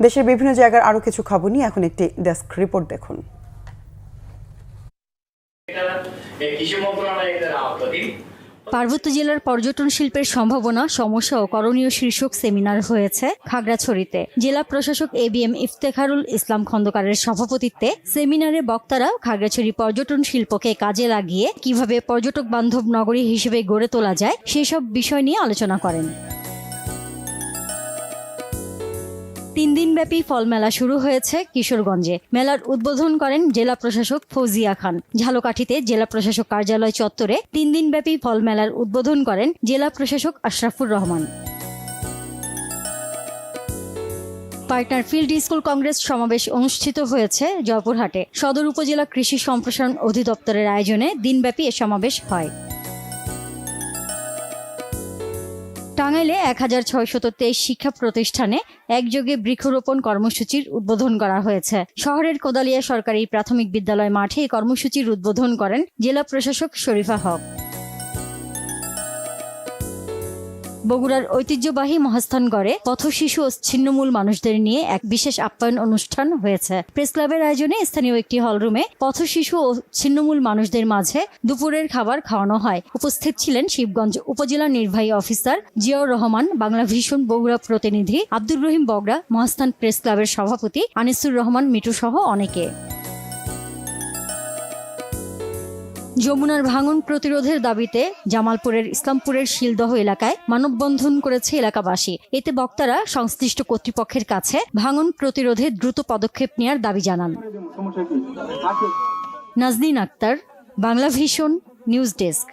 দেশের বিভিন্ন জায়গার আরো কিছু খবর নিয়ে এখন একটি ডেস্ক রিপোর্ট দেখুন। পার্বত্য জেলার পর্যটন শিল্পের সম্ভাবনা, সমস্যা ও করণীয় শীর্ষক সেমিনার হয়েছে খাগড়াছড়িতে। জেলা প্রশাসক ABM ইফতেখারুল ইসলাম খন্দকারের সভাপতিত্বে সেমিনারে বক্তারা খাগড়াছড়ি পর্যটন শিল্পকে কাজে লাগিয়ে কিভাবে পর্যটক বান্ধব নগরী হিসেবে গড়ে তোলা যায় সেসব বিষয় নিয়ে আলোচনা করেন। 3 দিনব্যাপী ফল মেলা শুরু হয়েছে কিশোরগঞ্জে। মেলার উদ্বোধন করেন জেলা প্রশাসক ফৌজিয়া খান। ঝালকাঠিতে জেলা প্রশাসক কার্যালয় চত্বরে 3 দিনব্যাপী ফল মেলার উদ্বোধন করেন জেলা প্রশাসক Ashrafur Rahman. Partner field school Congress সমাবেশ অনুষ্ঠিত হয়েছে জয়পুরহাটে। সদর উপজেলা কৃষি সম্প্রসারণ অধিদপ্তরের আয়োজনে দিনব্যাপী এ সমাবেশ হয়। টাঙ্গাইলে 1623 শিক্ষা প্রতিষ্ঠানে একযোগে বৃক্ষরোপণ কর্মসূচির উদ্বোধন করা হয়েছে। শহরের কোদালিয়া সরকারি প্রাথমিক বিদ্যালয় মাঠে এই কর্মসূচির উদ্বোধন করেন জেলা প্রশাসক শরীফা হক। বগুড়ার ঐতিহ্যবাহী মহাস্থানগড়ে পথশিশু ও ছিন্নমূল মানুষদের নিয়ে এক বিশেষ আপ্যায়ন অনুষ্ঠান হয়েছে। প্রেস ক্লাবের আয়োজনে স্থানীয় একটি হলরুমে পথশিশু ও ছিন্নমূল মানুষদের মাঝে দুপুরের খাবার খাওয়ানো হয়। উপস্থিত ছিলেন শিবগঞ্জ উপজেলা নির্বাহী অফিসার জিয়াউর রহমান, বাংলা ভিশন বগুড়া প্রতিনিধি আব্দুর রহিম বগরা, মহাস্থান প্রেস ক্লাবের সভাপতি আনিসুর রহমান মিটু সহ অনেকে। যমুনার ভাঙন প্রতিরোধের দাবিতে জামালপুরের ইসলামপুরের শিলদহ এলাকায় মানববন্ধন করেছে এলাকাবাসী। এতে বক্তারা সংশ্লিষ্ট কর্তৃপক্ষের কাছে ভাঙন প্রতিরোধে দ্রুত পদক্ষেপ নেওয়ার দাবি জানান। Nazneen Akter, Bangla Vision, news desk.